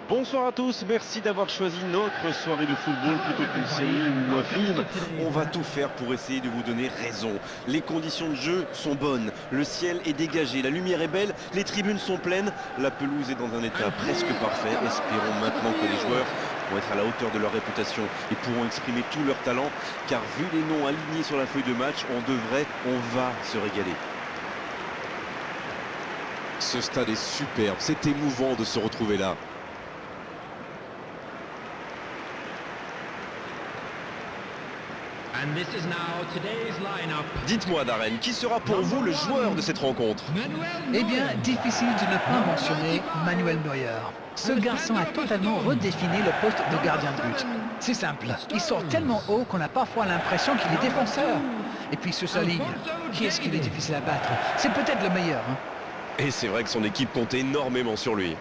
Bonsoir à tous, merci d'avoir choisi notre soirée de football plutôt qu'une série ou un film. On va tout faire pour essayer de vous donner raison. Les conditions de jeu sont bonnes, le ciel est dégagé, la lumière est belle, les tribunes sont pleines, la pelouse est dans un état presque parfait. Espérons maintenant que les joueurs vont être à la hauteur de leur réputation et pourront exprimer tout leur talent, car vu les noms alignés sur la feuille de match, on va se régaler. Ce stade est superbe, c'est émouvant de se retrouver là. Dites-moi Darren, qui sera pour vous le joueur de cette rencontre? Eh bien, difficile de ne pas mentionner Manuel Neuer. Ce garçon a totalement redéfini le poste de gardien de but. C'est simple, il sort tellement haut qu'on a parfois l'impression qu'il est défenseur. Et puis sur sa ligne, qui est-ce qu'il est difficile à battre? C'est peut-être le meilleur. Et c'est vrai que son équipe compte énormément sur lui.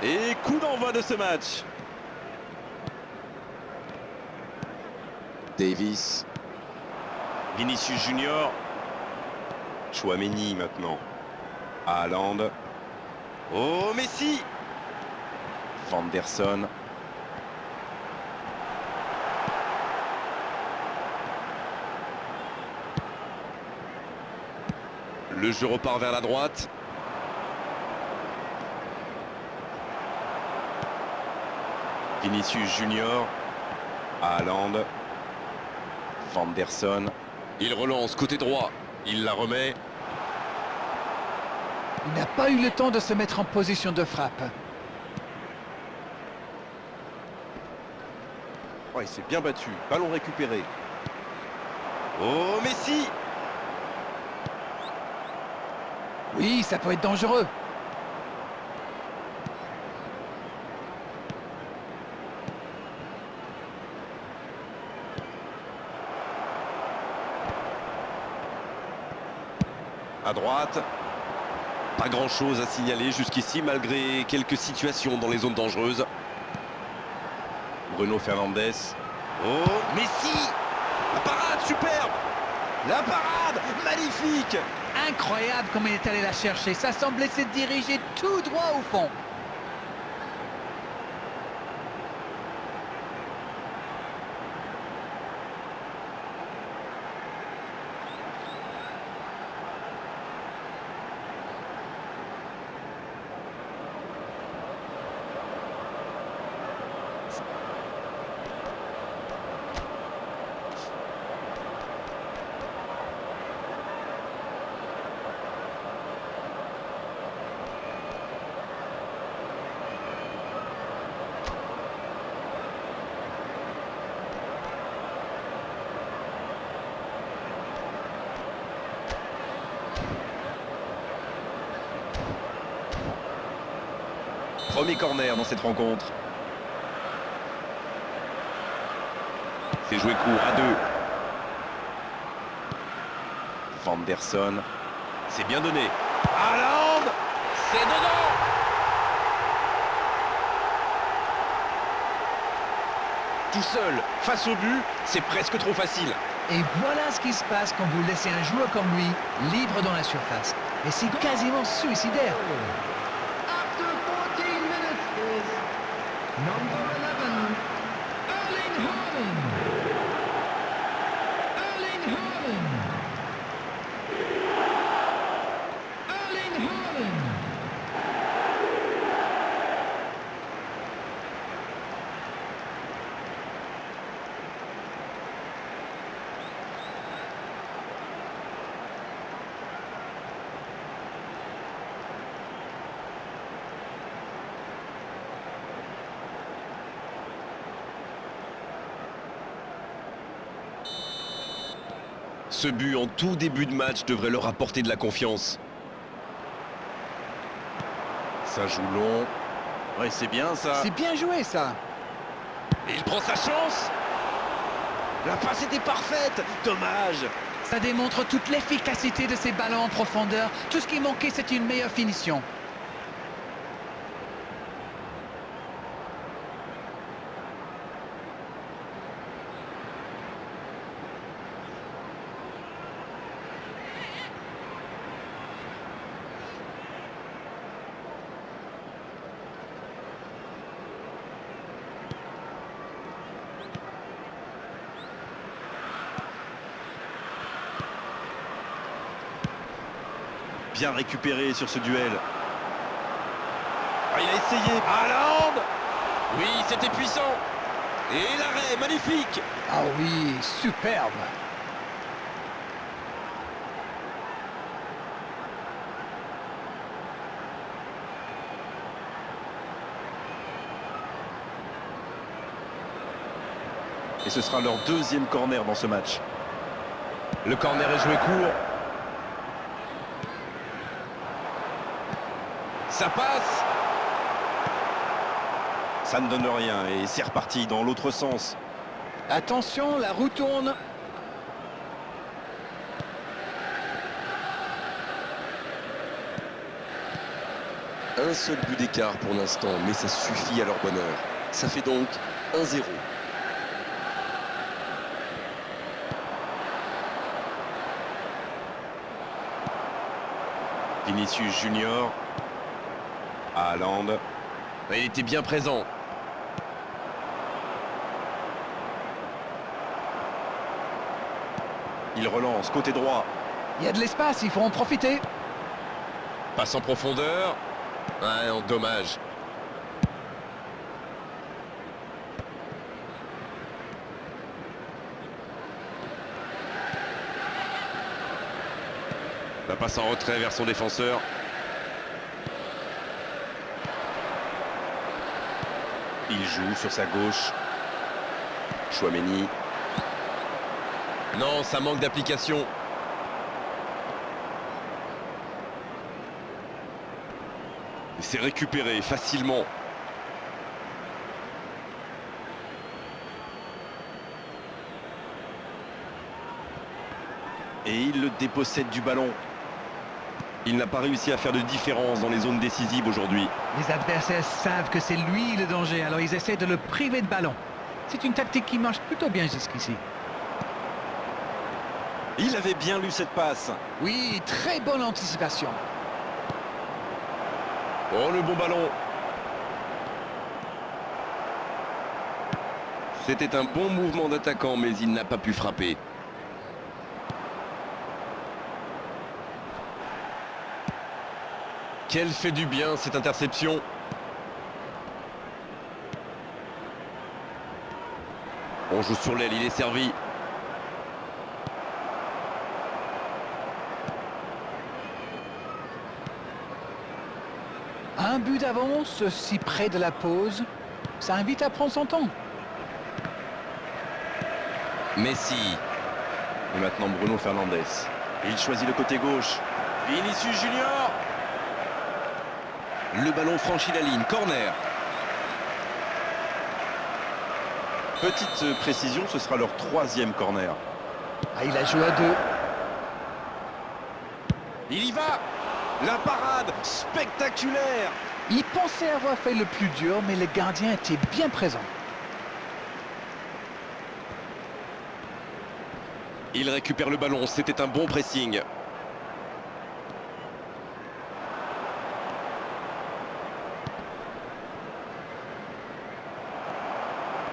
Et coup d'envoi de ce match. Davis. Vinicius Junior. Chouameni maintenant. Haaland. Oh, Messi. Vanderson. Le jeu repart vers la droite. Vinicius Junior. Haaland. Vanderson. Il relance côté droit. Il la remet. Il n'a pas eu le temps de se mettre en position de frappe. Oh, il s'est bien battu. Ballon récupéré. Oh, Messi. Oui, ça peut être dangereux. À droite. Pas grand-chose à signaler jusqu'ici malgré quelques situations dans les zones dangereuses. Bruno Fernandes. Oh, Messi. La parade superbe. La parade magnifique. Incroyable comme il est allé la chercher. Ça semblait se diriger tout droit au fond. Premier corner dans cette rencontre. C'est joué court à deux. Vanderson. C'est bien donné. Haaland. C'est dedans. Tout seul, face au but, c'est presque trop facile. Et voilà ce qui se passe quand vous laissez un joueur comme lui libre dans la surface. Et c'est quasiment suicidaire. Ce but en tout début de match devrait leur apporter de la confiance. Ça joue long. Ouais, c'est bien ça. C'est bien joué, ça. Et il prend sa chance. La passe était parfaite. Dommage. Ça démontre toute l'efficacité de ces ballons en profondeur. Tout ce qui manquait, c'est une meilleure finition. Bien récupéré sur ce duel. Ah, il a essayé. Haaland. Oui, c'était puissant. Et l'arrêt, magnifique. Ah oui, superbe. Et ce sera leur deuxième corner dans ce match. Le corner est joué court. Ça passe. Ça ne donne rien et c'est reparti dans l'autre sens. Attention, la roue tourne. Un seul but d'écart pour l'instant, mais ça suffit à leur bonheur. Ça fait donc 1-0. Vinicius Junior. Haaland. Il était bien présent. Il relance côté droit. Il y a de l'espace, il faut en profiter. Passe en profondeur. Ouais, en dommage. La passe en retrait vers son défenseur. Il joue sur sa gauche. Chouameni. Non, ça manque d'application. C'est récupéré facilement. Et il le dépossède du ballon. Il n'a pas réussi à faire de différence dans les zones décisives aujourd'hui. Les adversaires savent que c'est lui le danger, alors ils essaient de le priver de ballon. C'est une tactique qui marche plutôt bien jusqu'ici. Il avait bien lu cette passe. Oui, très bonne anticipation. Oh, le bon ballon. C'était un bon mouvement d'attaquant, mais il n'a pas pu frapper. Quelle fait du bien cette interception. On joue sur l'aile, il est servi. Un but d'avance, si près de la pause, ça invite à prendre son temps. Messi. Et maintenant Bruno Fernandes. Il choisit le côté gauche. Vinicius Junior. Le ballon franchit la ligne, corner. Petite précision, ce sera leur troisième corner. Ah, il a joué à deux. Il y va. La parade spectaculaire. Il pensait avoir fait le plus dur, mais le gardien était bien présent. Il récupère le ballon, c'était un bon pressing.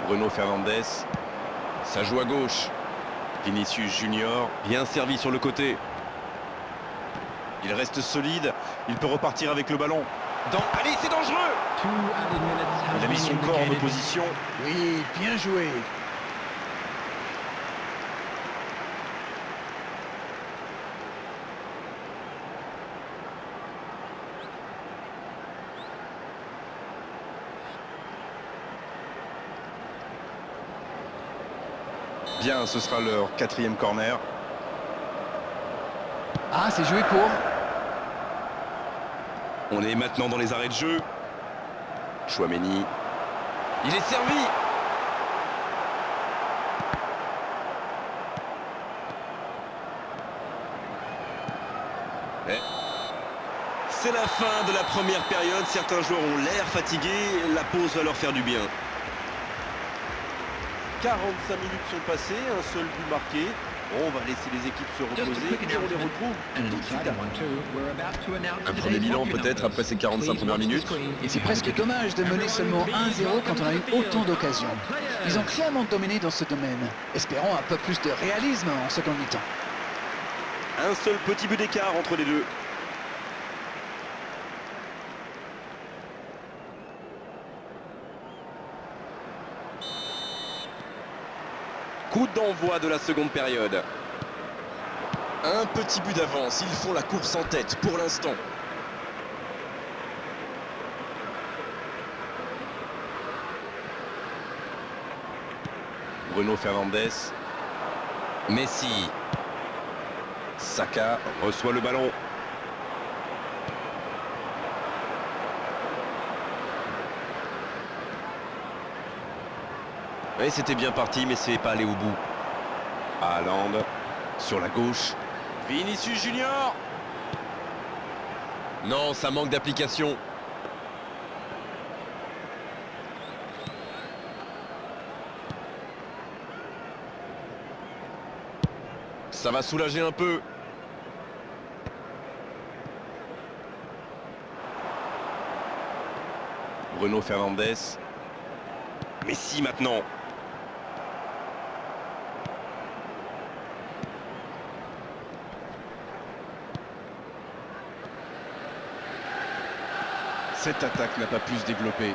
Bruno Fernandes. Ça joue à gauche. Vinicius Junior, bien servi sur le côté. Il reste solide, il peut repartir avec le ballon. Allez, c'est dangereux. Il a mis son corps en opposition. Oui, bien joué. Bien, ce sera leur quatrième corner. Ah, c'est joué court. On est maintenant dans les arrêts de jeu. Chouameni. Il est servi. C'est la fin de la première période. Certains joueurs ont l'air fatigués. La pause va leur faire du bien. 45 minutes sont passées, un seul but marqué. On va laisser les équipes se reposer et on les retrouve tout de suite après. Un premier bilan peut-être après ces 45 premières minutes. C'est presque dommage de mener seulement 1-0 quand on a eu autant d'occasions. Ils ont clairement dominé dans ce domaine. Espérons un peu plus de réalisme en seconde mi-temps. Un seul petit but d'écart entre les deux. Coup d'envoi de la seconde période. Un petit but d'avance. Ils font la course en tête pour l'instant. Bruno Fernandes. Messi. Saka reçoit le ballon. Oui, c'était bien parti, mais c'est pas allé au bout. Haaland sur la gauche. Vinicius Junior. Non, ça manque d'application. Ça va soulager un peu. Bruno Fernandes. Messi maintenant. Cette attaque n'a pas pu se développer.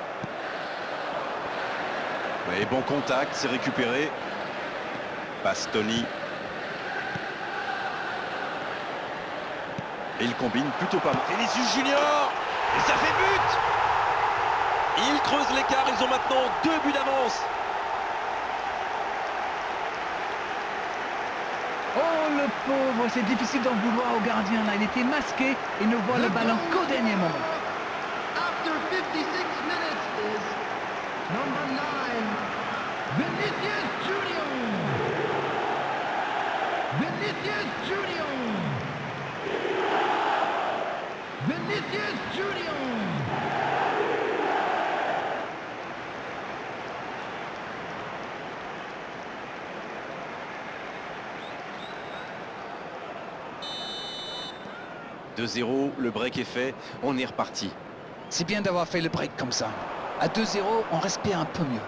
Mais bon contact, c'est récupéré. Bastoni. Et il combine plutôt pas mal. Vinicius Junior. Et ça fait but. Ils creusent l'écart. Ils ont maintenant 2 buts d'avance. Oh le pauvre, c'est difficile d'en vouloir au gardien là. Il était masqué et ne voit le ballon qu'au dernier moment. After 56 minutes is number 9, Vinicius Junior. Vinicius Junior. Vinicius Junior. « 2-0, le break est fait, on est reparti. » C'est bien d'avoir fait le break comme ça. À 2-0, on respire un peu mieux.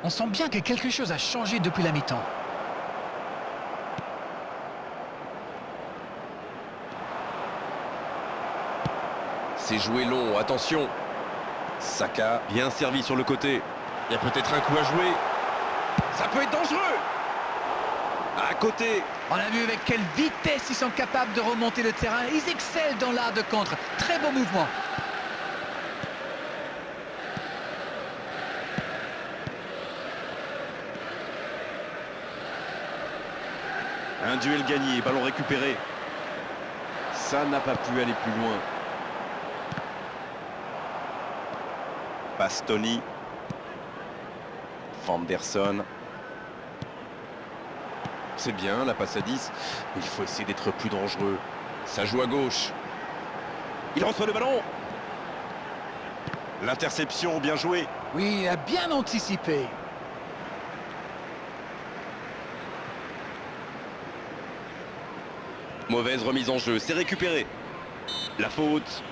On sent bien que quelque chose a changé depuis la mi-temps. C'est joué long, attention. Saka, bien servi sur le côté. Il y a peut-être un coup à jouer. Ça peut être dangereux. À côté. On a vu avec quelle vitesse ils sont capables de remonter le terrain. Ils excellent dans l'art de contre. Très beau mouvement. Un duel gagné, ballon récupéré. Ça n'a pas pu aller plus loin. Bastoni. Vanderson. C'est bien, la passe à 10. Mais il faut essayer d'être plus dangereux. Ça joue à gauche. Il reçoit le ballon. L'interception, bien joué. Oui, il a bien anticipé. Mauvaise remise en jeu, c'est récupéré. La faute.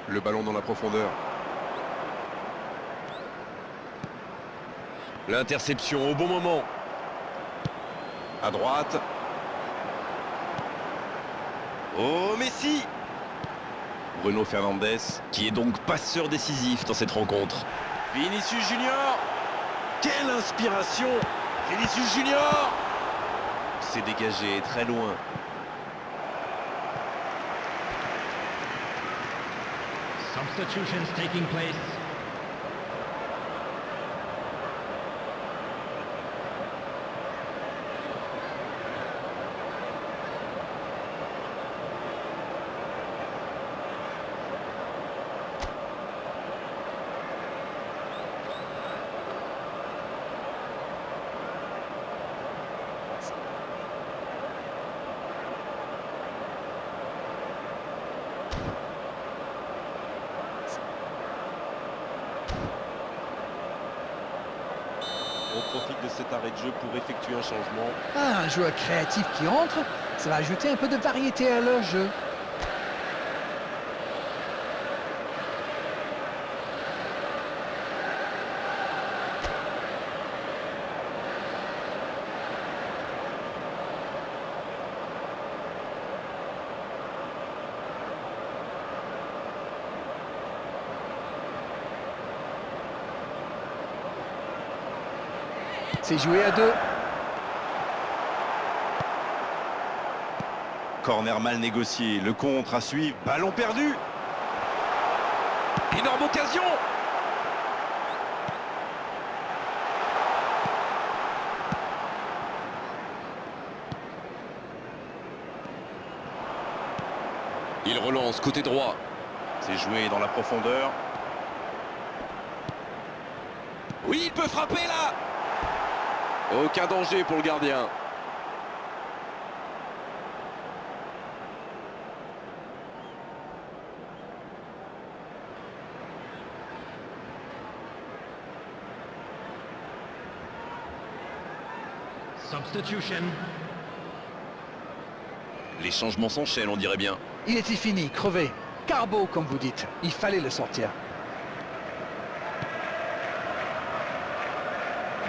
Le ballon dans la profondeur. L'interception au bon moment. À droite. Oh, Messi. Bruno Fernandes. Qui est donc passeur décisif dans cette rencontre. Vinicius Junior. Quelle inspiration. Vinicius Junior. C'est dégagé très loin. Substitutions taking place. profite de cet arrêt de jeu pour effectuer un changement. Ah, un joueur créatif qui entre, ça va ajouter un peu de variété à leur jeu. C'est joué à deux. Corner mal négocié, le contre à suivre, ballon perdu. Énorme occasion. Il relance côté droit. C'est joué dans la profondeur. Oui, il peut frapper là. Aucun danger pour le gardien. Substitution. Les changements s'enchaînent, on dirait bien. Il était fini, crevé. Carbo, comme vous dites. Il fallait le sortir.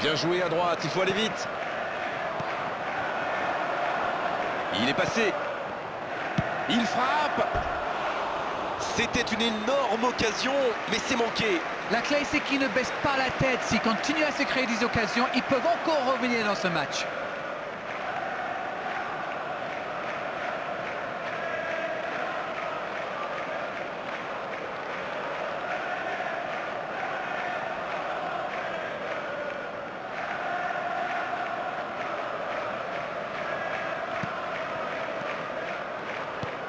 Bien joué à droite, il faut aller vite. Il est passé. Il frappe. C'était une énorme occasion, mais c'est manqué. La clé, c'est qu'ils ne baissent pas la tête. S'ils continuent à se créer des occasions, ils peuvent encore revenir dans ce match.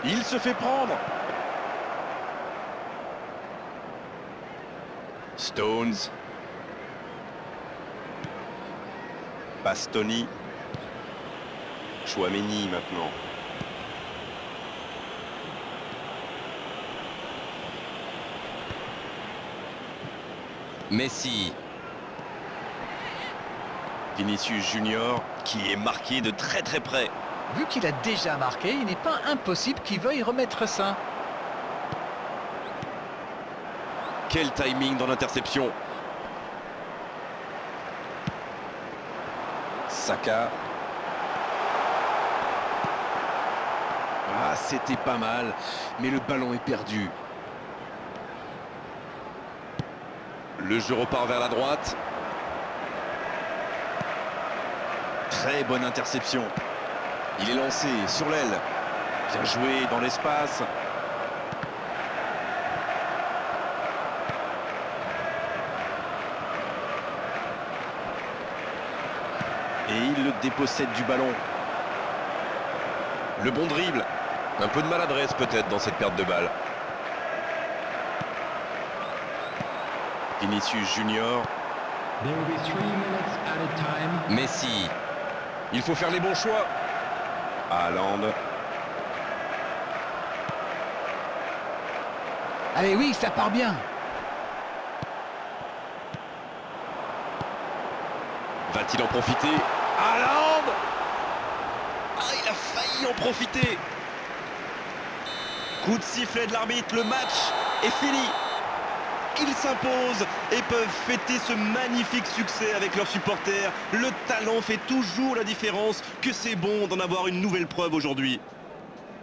Il se fait prendre. Stones. Bastoni. Chouameni maintenant. Messi. Vinicius Junior qui est marqué de très très près. Vu qu'il a déjà marqué, il n'est pas impossible qu'il veuille remettre ça. Quel timing dans l'interception. Saka. Ah, c'était pas mal, mais le ballon est perdu. Le jeu repart vers la droite. Très bonne interception. Il est lancé sur l'aile. Bien joué dans l'espace. Et il le dépossède du ballon. Le bon dribble. Un peu de maladresse peut-être dans cette perte de balle. Vinicius Junior. There will be 3 minutes added time. Messi. Il faut faire les bons choix. Haaland. Allez, oui, ça part bien. Va-t-il en profiter? Haaland. Ah, il a failli en profiter. Coup de sifflet de l'arbitre, le match est fini. Ils s'imposent et peuvent fêter ce magnifique succès avec leurs supporters. Le talent fait toujours la différence, que c'est bon d'en avoir une nouvelle preuve aujourd'hui.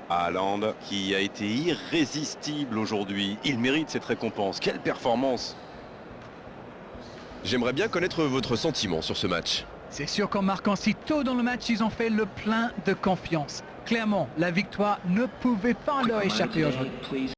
Haaland qui a été irrésistible aujourd'hui. Il mérite cette récompense. Quelle performance! J'aimerais bien connaître votre sentiment sur ce match. C'est sûr qu'en marquant si tôt dans le match, ils ont fait le plein de confiance. Clairement, la victoire ne pouvait pas leur échapper aujourd'hui.